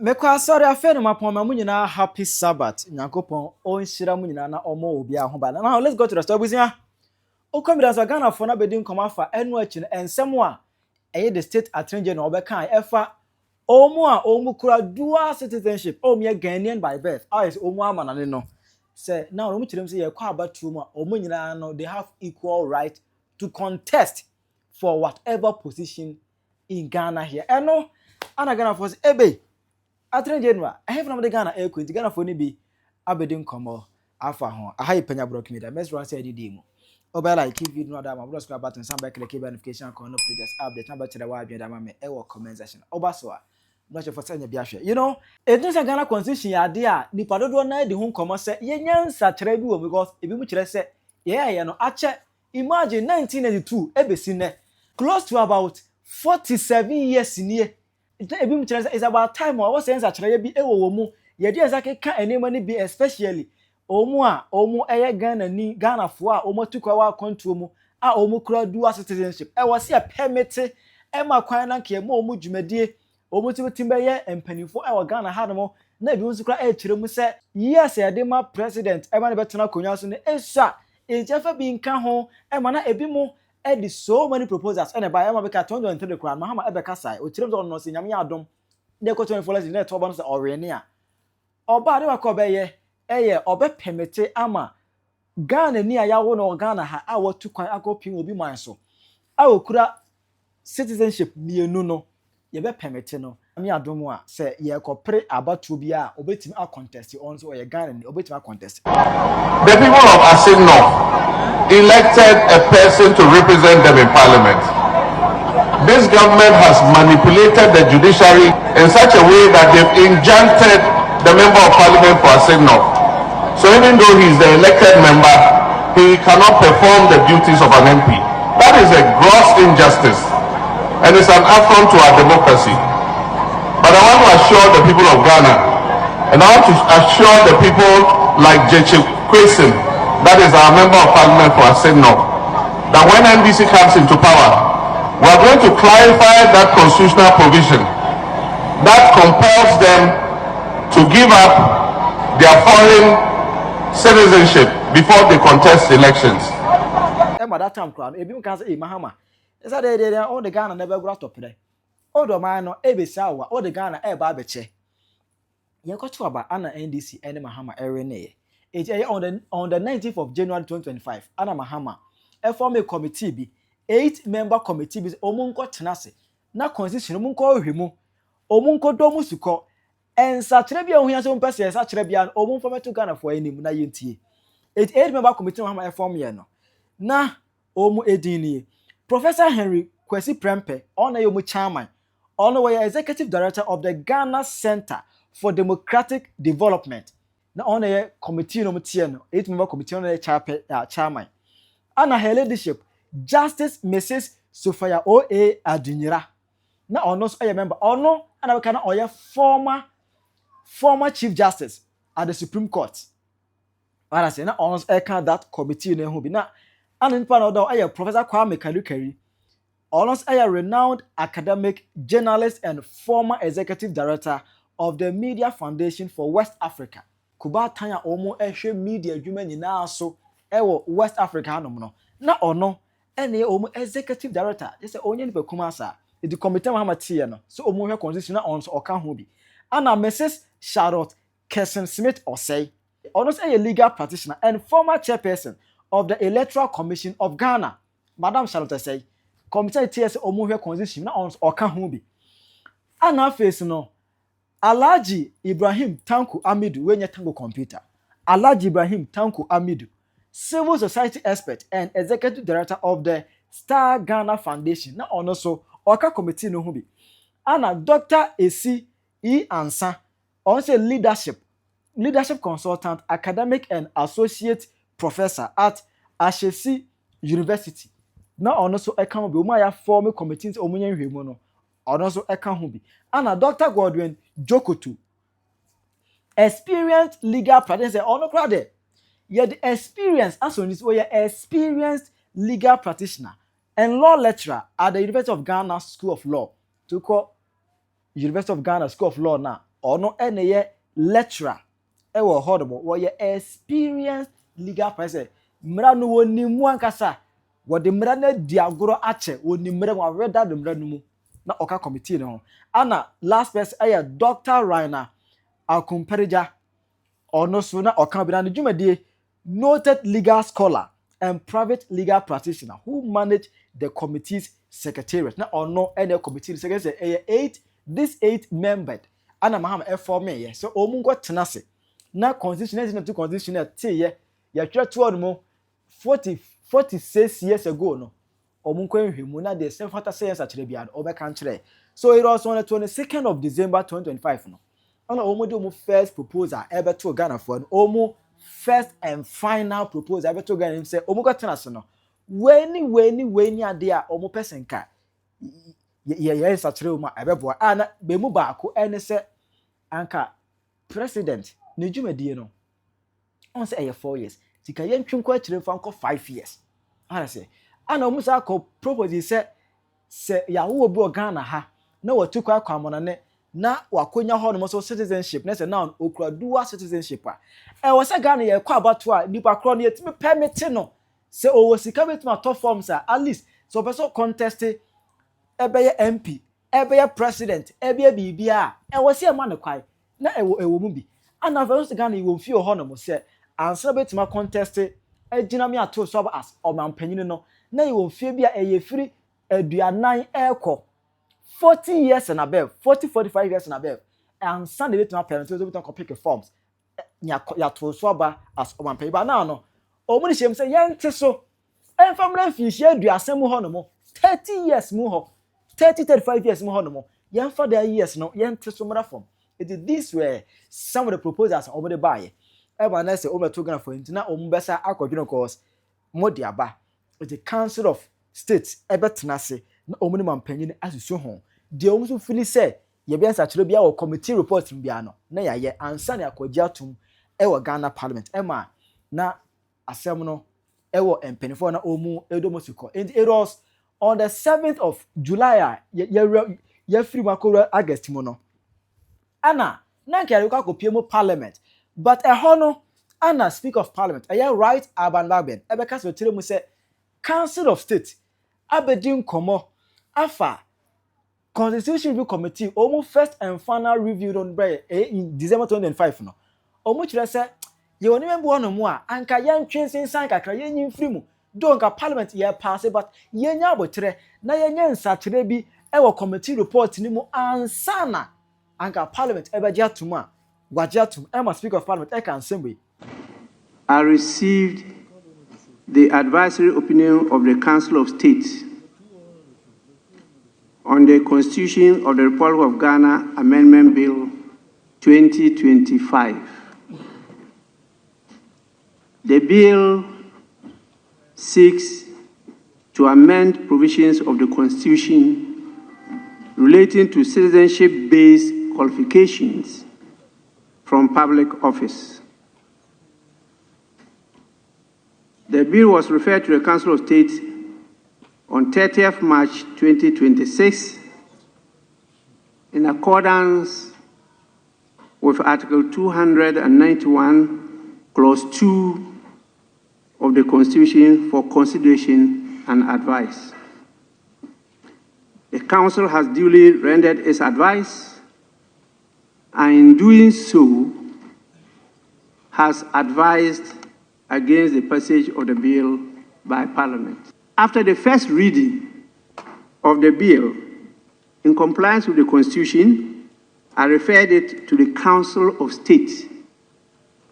Mekwa sorry afenu mapoma mu nyina happy Sabbath. Nyankopon on shira mu nyina na omo obi ahoba. Now let's go to the story busia. Okomira Ghana for na bedi nkoma fa enu achi ensem a eye the state attorney general obeka efa omu kura dual citizenship. Omu Ghanaian by birth. Is omu amanane no. Say now omu chirem say ye kwa abatu mu omu nyina no they have equal right to contest for whatever position in Ghana here. Eno ana Ghana for say ebe Attorney General, I have no Ghana air queen, Ghana for be abedin como alpha home. I high Penyah broke me. The best one said demo. Oba like if you know that my brother's button, some back like notification can just update number to the wide that my comment section. Oba so not for sending biashe. You know, it is a Ghana constitution idea. Ni padodo na the home commerce say yenyan satrebu because if you much say yeah, no ache imagine 1982 ebesine close to about 47 years in here. It's about time I was saying that bi ewo mu ye dey ezake ka enema ni bi especially omu eye Ghana fo a omu tukwa wa control mu a omu kura dual citizenship e was a permit e ma kwan na ke omu dwumadie omu timbe ye empanifo e wa Ghana ha no na bi unsu kura e kire mu se yes e dey ma president e ma ne betena konwa so ne esa e jefa bi nka ho e ma na ebi mu Eddie so many proposals and by America 2023 John Mahama Ebeka sai o tirem no se nyame adom de ko 24 na to ban se orenia oba de wa be ye eye obe permit ama Ghana ni ayawo no Ghana ha a watu kwan akopin obi man so a okura citizenship mienu no ye be permit no nyame adom a se ye kopre abatu bi a obetimi a contest on so ye Ghana ni obetimi a contest. The people of Asin North elected a person to represent them in parliament. This government has manipulated the judiciary in such a way that they've injuncted the member of parliament for Asin North. So even though he is the elected member, he cannot perform the duties of an MP. That is a gross injustice and it's an affront to our democracy. But I want to assure the people of Ghana, and I want to assure the people like Jeche Kwesim, that is our member of parliament for Asenno, that when NDC comes into power, we are going to clarify that constitutional provision that compels them to give up their foreign citizenship before they contest elections. By that time, if you can say Mahama, is that they all the Ghana never got up today. All the man no Ebisawa, all the Ghana Babeche. You got to about Anna NDC and Mahama RNA. It's on the 19th of January 2025. Anna Mahama, form a committee be 8-member committee be omunko tenase. Na constitution omunko hwemu. Omunko domu suko. En satrebia ohia so mpese satrebia omun form to Ghana for enim na yentie. 8-member committee Mahama form ye no. Na omu edini. Professor Henry Kwesi Prempeh, on a yomu chairman. On the executive director of the Ghana Center for Democratic Development. Na on a committee no mutieno 8-member committee on a chairman. And her leadership, Justice Mrs. Sophia O.A. Adunyira. Na ono so a member. Ono and I can oya former Chief Justice at the Supreme Court. And I say na ono so that committee no hu bi na and in part of Professor Kwame Kalukeri. Ono a renowned academic, journalist, and former executive director of the Media Foundation for West Africa. Kuba Tanya Omo Eshe Media Human in so ewo West Africa no. Na ono ene omo executive director. Just say onye nipa kumasa. The committee Mahama tie no. So omo hwe constitutional on so oka ho bi. Ana Mrs. Charlotte Kesson Smith Osei. Ono say a legal practitioner and former chairperson of the Electoral Commission of Ghana. Madam Charlotte Osei. Committee tie say omo hwe constitution na on so oka ho bi. Ana face no Alhaji Ibrahim Tanko Amidu, when you Tanko computer. Alhaji Ibrahim Tanko Amidu, civil society expert and executive director of the Star Ghana Foundation. Now, also, Oka Committee no hubi. Ana Dr. Esi E. Ansa, also leadership consultant, academic and associate professor at Ashesi University. Now, also, I can be my former committees omunye hwemono. Also, I can be. Ana Dr. Godwin Jokotu, experienced legal practitioner. Ono crowd yet the experience as on this way experienced legal practitioner and law lecturer at the University of Ghana School of Law. To call University of Ghana School of Law now. ɔno ɛna yɛ lecturer ɛwɔ hɔ nom wɔyɛ experienced legal person mmara no wɔnim mu ankasa wɔde mmara no adi agorɔ akyɛ wɔnim mmara mu awɛda de mmara no mu na ɔka committee no ho ana last person ɛyɛ Dr. Rainer Akumperigya ɔno so na ɔka bi na ne dwumadie noted legal scholar and private legal practitioner who manage the committee's secretariat na ɔno ɛna committee secretary ɛyɛ eight membered ana Mahama ɛform yɛ so ɔmo nkɔ tena se na constitution to constitution te yɛ yɛtwerɛ to ɔno mu 46 years ago no ɔmo nkɔ nhwɛmu na de same factor science akyerɛ bia no ɔbɛka nkyerɛ so it was on the 22nd of December 2025 no ana ɔmo de ɔmo first proposal ɛbɛto Ghana for no ɔmo first and final proposal ɛbɛto Ghana sɛ ɔmo kɔ tena se no weni ade a ɔmo person ka yɛ nsakyerɛ mu a ɛbɛboa ana bɛmu baako ɛne sɛ anka president ne dwumadie no on sɛ ɛyɛ 4 years tika yɛn twinko akyerɛ mfa nkɔ 5 years ana sɛ ana ɔmo sa akɔ propose sɛ yawo obi wɔ Ghana ha na watu kwa amonane na wakonya hɔ no so citizenship na sɛ now okura dual citizenship a ɛwɔ sɛ Ghana yɛ kɔ abato a nipa kro no yɛtimi permit no sɛ ɔwɔ sika betuma top forms a at least so person contest ɛbɛyɛ MP ɛbɛyɛ president ɛbɛyɛ bibia ɛwɔ sɛ ɛma ne kwai na ɛwɔ mu bi ana fɛ so Ghana yɛwɔ mfie hɔ no mo sɛ ansa betuma contest ɛgyina me ato so as ɔmanpanyin no na yɛwɔ mfie bi a ɛyɛ firi aduanan ɛkɔ 40 years and above 45 years and above and Sunday betuma parents so betuma pick forms ya to so aba as ɔmanpanyin ba now no ɔmo ni hyɛm sɛ yɛnte so ɛmfa mra mfinhyia aduasɛm hɔ no mo 30 years mu hɔ 35 years mu hɔ no mo yɛmfa da years no yɛnte so mra fam it this were some of the proposals ɔmo de buy ɛba na sɛ ɔmo to Ghana for ntina ɔmo bɛsa akɔdwene course mo de aba the Council of State ɛbɛtena se na ɔmo ne mampanyin asusu ho de ɔmo so fili sɛ yɛbɛn sakyerɛ bia wɔ committee report bia no na yɛayɛ ansa na akɔgye atom ɛwɔ Ghana Parliament ɛma na asɛm no ɛwɔ mpanifo na ɔmo edomosiko and it was on the 7th of July yɛfiri makora August mu no ana na nkɛre kɔ akɔpie mu Parliament but ɛhɔ no ana Speaker of Parliament ɛyɛ Right Aban Lagben ɛbɛka sɛ ɔkyerɛ mu sɛ Council of State abedi nkɔmɔ afa Constitution Review Committee ɔmo first and final review on in December 2025 no ɔmo kyerɛ sɛ yɛwɔ ne member no mu a anka yɛntwe sensan kakra yɛnyi mfiri mu do nka Parliament yɛ pass but yɛnya abotrɛ na yɛnya nsakyerɛ bi ɛwɔ committee report ni mu ansana anka Parliament ɛbɛgye atom a wagye atom ɛma Speaker of Parliament ɛka nsɛm wei I received the advisory opinion of the Council of State on the Constitution of the Republic of Ghana Amendment Bill 2025. The bill seeks to amend provisions of the Constitution relating to citizenship-based qualifications from public office. The bill was referred to the Council of State on 30th March 2026 in accordance with Article 291, Clause 2 of the Constitution for consideration and advice. The Council has duly rendered its advice and in doing so has advised against the passage of the bill by Parliament. After the first reading of the bill, in compliance with the Constitution, I referred it to the Council of State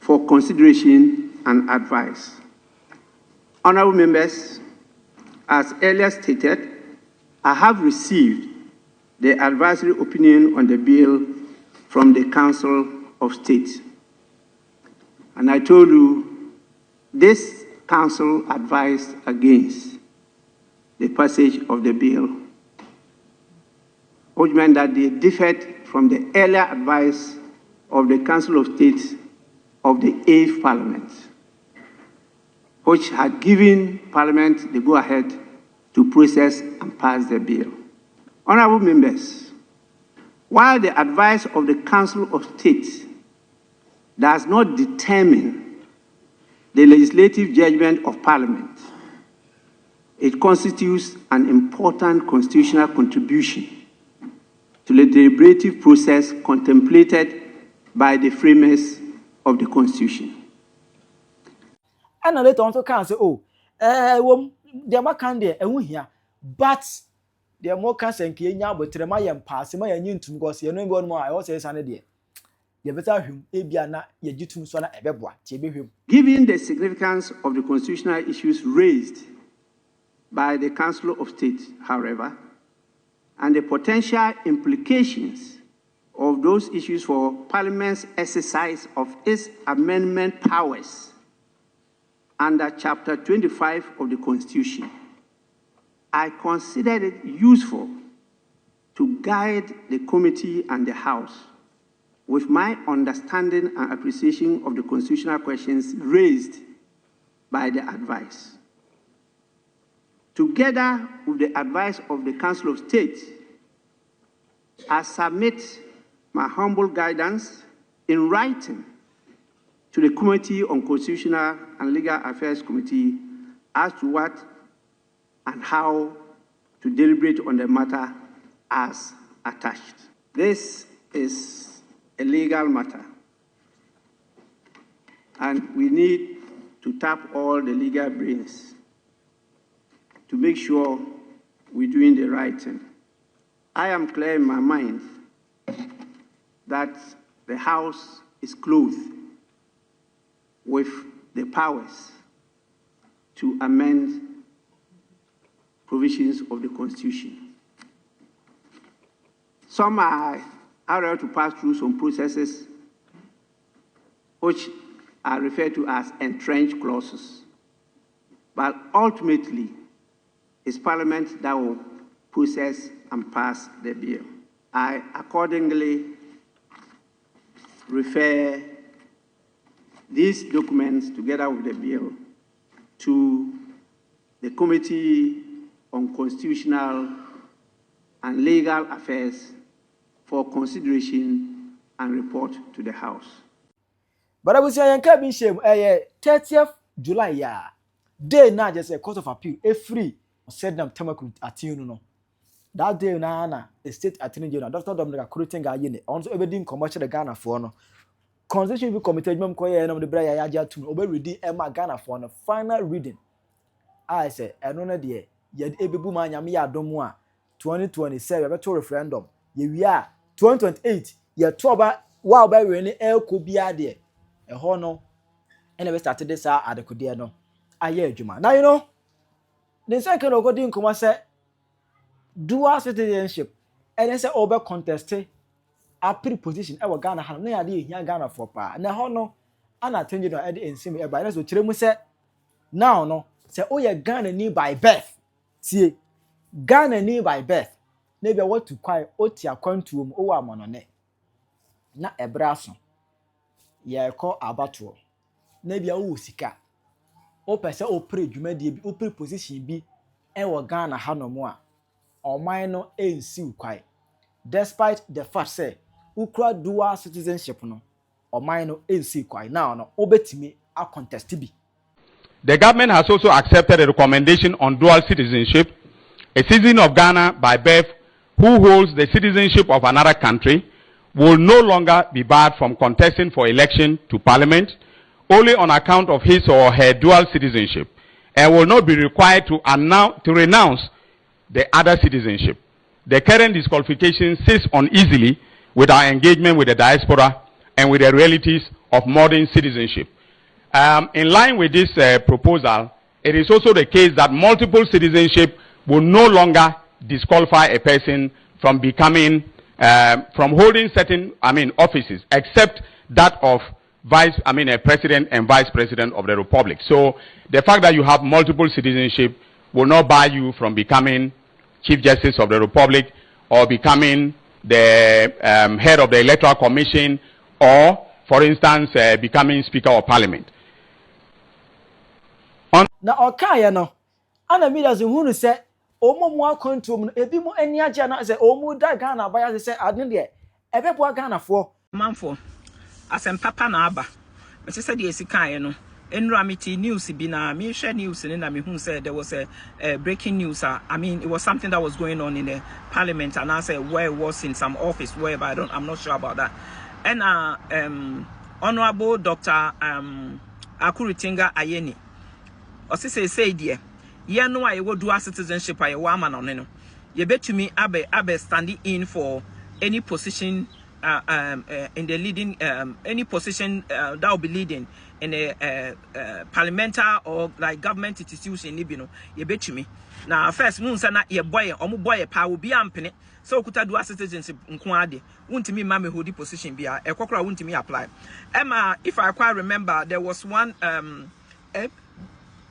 for consideration and advice. Honorable members, as earlier stated, I have received the advisory opinion on the bill from the Council of State. And I told you, this Council advised against the passage of the bill, which meant that they differed from the earlier advice of the Council of State of the 8th Parliament, which had given Parliament the go-ahead to process and pass the bill. Honorable members, While the advice of the Council of State does not determine the legislative judgment of Parliament, it constitutes an important constitutional contribution to the deliberative process contemplated by the framers of the Constitution. And later on to can say, oh, the Macan there, here, but the more cancer and Kenya, but Tremayan pass, my union to go see no more. I also say, Sandy, the better him, Abiana, Yajitum Sona, Ebebwa, Tibi. Given the significance of the constitutional issues raised by the Council of State, however, and the potential implications of those issues for Parliament's exercise of its amendment powers under Chapter 25 of the Constitution, I considered it useful to guide the committee and the House with my understanding and appreciation of the constitutional questions raised by the advice. Together with the advice of the Council of State, I submit my humble guidance in writing to the Committee on Constitutional and Legal Affairs Committee as to what and how to deliberate on the matter as attached. This is a legal matter, and we need to tap all the legal brains to make sure we're doing the right thing. I am clear in my mind that the House is clothed with the powers to amend provisions of the Constitution. Some are able to pass through some processes which are referred to as entrenched clauses. But ultimately, it's Parliament that will process and pass the bill. I accordingly refer these documents together with the bill to the Committee on Constitutional and Legal Affairs for consideration and report to the House. But I will say, I can't be shame. 30th July, yeah. Day now, just a court of appeal, a free. Said them Tamaku at you no. That day na a state attorney general, Dr. Dominic Kuruting Gayene, also everything commercial the Ghana for no. Constitution committee mem koye and the Bray Yaja to obey reading Emma Ghana for no final reading. I say, I don't know dear, yet Ebibu Manyamia Domwa 2027 better referendum. Ye we are 2028, ye trouble while by any air could be there. A honor and never started this at the Kudiano. I hear Juma. Now you know. The second according to say dual citizenship and then say over contested a pre-position our Ghana have no idea here Ghana for pa na ho no ana attended no ede ensim e ba na so kire mu say now no say oh ye Ghana ni by birth tie Ghana ni by birth na be what to kwai oti akwantuom o wa monone na ebra so ye ko abato na bia wo sika o pese o pre dwumadie bi o pre position bi e wo Ghana ha no mo a oman no ensi ukwai despite the fact say ukra dual citizenship no oman no ensi ukwai now no obetimi a contest bi. The government has also accepted a recommendation on dual citizenship. A citizen of Ghana by birth who holds the citizenship of another country will no longer be barred from contesting for election to parliament only on account of his or her dual citizenship, and will not be required to renounce the other citizenship. The current disqualification sits uneasily with our engagement with the diaspora and with the realities of modern citizenship. In line with this proposal, it is also the case that multiple citizenship will no longer disqualify a person from becoming, from holding certain, offices, except that of a president and vice president of the republic. So the fact that you have multiple citizenship will not bar you from becoming Chief Justice of the Republic or becoming the head of the Electoral Commission or, for instance, becoming Speaker of Parliament. Now, okay, no. And I mean, as you say, omo mu akontom no ebi mu ani agye na say omo da Ghana baya say ade de ebebo Ghana fo manfo asem papa na aba me say de esikae no enramiti news bi na me share news ni na me hu say there was a breaking news. I mean it was something that was going on in the parliament, and I said where it was in some office where, but I'm not sure about that. And honorable Dr. Akuritinga Ayeni osise say dear ye no I will do a citizenship I wa man on no ye betumi abe standing in for any position in the leading any position that will be leading in a parliamentary or like government institution ni no ye betumi na first moon say na ye boy omo boy pa obi ampene so okuta do citizenship nko ade wuntimi ma me hold position bia ekokora wuntimi apply Emma if I quite remember there was one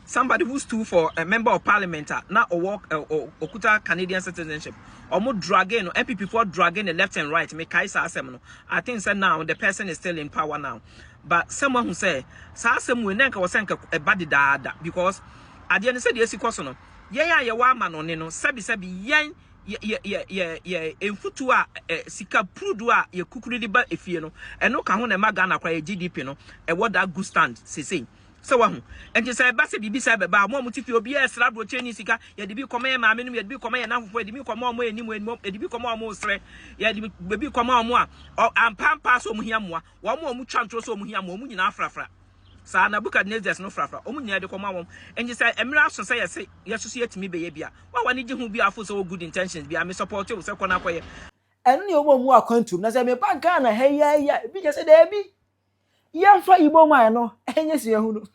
somebody who stood for a member of parliament now okuta Canadian citizenship omo dragging MPP for dragging the left and right make kaisa asem no I think say now the person is still in power now but someone who say sa asem we nka wo senka e badi daada because ade ne say de esikoso no ye wa ma no ne no sebi yen ye emfutu a sika prudu a ye kukuru di ba efie no eno ka ho na ma Ghana kwa GDP no e woda good stand sesei so wahu enti say ba se bibi say beba mo mutifi obi esra bro cheni sika ye de bi koma ma amenu ye de bi koma ye nafofo ye de bi koma mo enimu ye de bi koma mo sre ye de bi koma mo a ampampa so mo hia mo wa mo twantro so mo hia mo nyina afrafra sa na Nebukadnezar no frafra omu nyina de koma won enji say emira so say yesusu yetimi be ye bia wa wani ji hu bia afo so good intentions bia me support you say kona koye eno ne omo mu akontom na say me ba Ghana ya bi je say da bi yamfa ibo man no enye si ehunu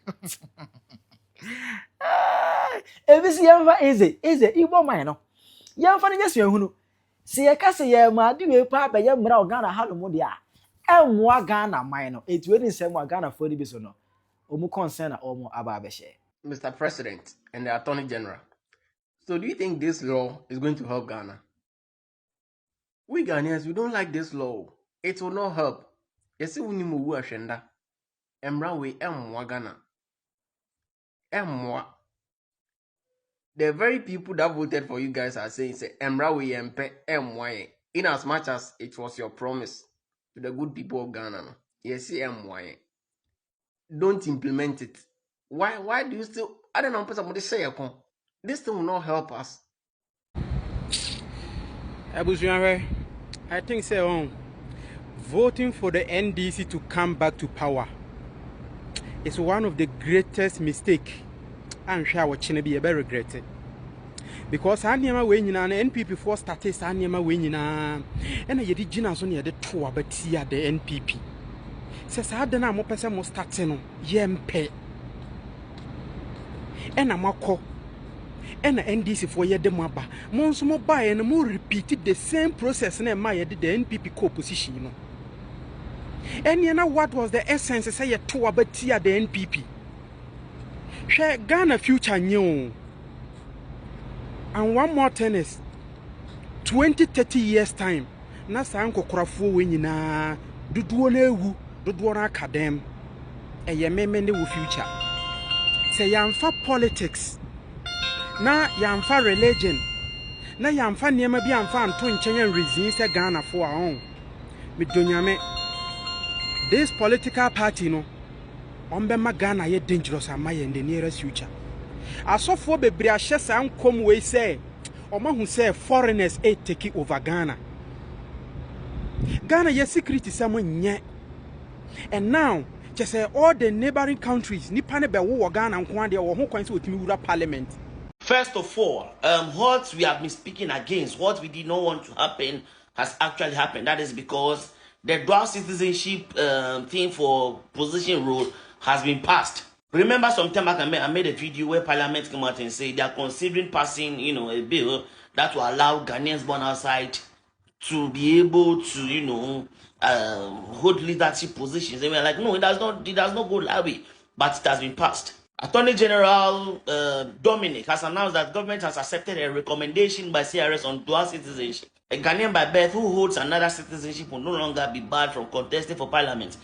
ebi si yamfa eze ibo man no yamfa ne nyesi ehunu si ye ka se ye ma de we pa ba ye mra Ghana ha no mu de a enwa Ghana man no etu eni nsem wa Ghana fo ni bi so no omu concern na omu aba abehye. Mr. President and the Attorney General, so do you think this law is going to help Ghana? We Ghanaians, we don't like this law. It will not help. Yesi unimu wu ashenda. Emra we emwa Ghana. Emwa. The very people that voted for you guys are saying, say, Emra we empe emwa. In as much as it was your promise to the good people of Ghana. Yesi emwa. Don't implement it. Why do you still? I don't know. Somebody say this thing will not help us. I think voting for the NDC to come back to power is one of the greatest mistakes. I'm sure what China be ever regretted. Because I never win in an NPP for status, I never win in a and I did Gina on the tour, but here the NPP. Says I don't know what person was starting yempe. And I'm a call. And the NDC for ye demaba. Monso mo buy and more repeated the same process and my did the NPP co-position, you know. And you know what was the essence of say a tour but here the NPP. Share Ghana future new. And one more tennis 20-30 years time. Na sanko krafo wenina duduo na ewu duduo na academ e ye memende wo future say yamfa politics na yamfa religion na yamfa niema bi amfa anto nchen reason say Ghana for ahon me donyame this political party no ombema Ghana ye dangerous amaye in the nearest future asofo bebre ahye san kom we say omahu say foreigners take over Ghana your security someone nye. And now just say all the neighboring countries nipa ne be wo Ghana nko ade wo ho kwan se otimi wura parliament. First of all, what we have been speaking against, what we did not want to happen, has actually happened. That is because the dual citizenship thing for position rule has been passed. Remember some time back I made a video where Parliament came out and said they are considering passing, a bill that will allow Ghanaians born outside to be able to, hold leadership positions. They were like, no, it does not go that way, but it has been passed. Attorney General Dominic has announced that government has accepted a recommendation by CRS on dual citizenship. A Ghanaian by birth who holds another citizenship will no longer be barred from contesting for parliament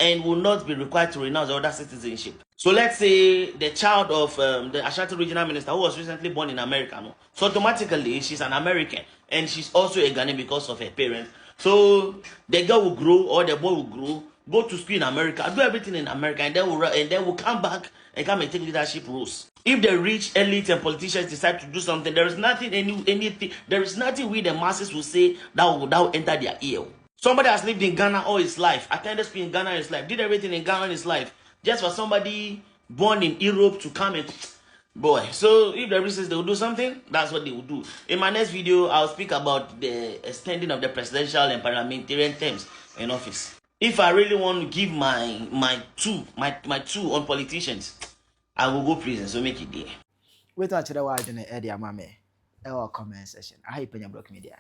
and will not be required to renounce the other citizenship. So let's say the child of the Ashanti regional minister who was recently born in America, no? So automatically she's an American and she's also a Ghanaian because of her parents. So the girl will grow or the boy will grow, go to school in America, do everything in America, and then will come back and come and take leadership roles. If the rich elite and politicians decide to do something, there is nothing there is nothing we the masses will say that will enter their ear. Somebody has lived in Ghana all his life, attended school in Ghana in his life, did everything in Ghana in his life, just for somebody born in Europe to come and boy. So if the rich says they will do something, that's what they will do. In my next video, I'll speak about the extending of the presidential and parliamentarian terms in office. If I really want to give my two on politicians, I will go prison. So make it there. Wait until the wide in the area, mammy. Our comment section. I hate Penyah Block Media.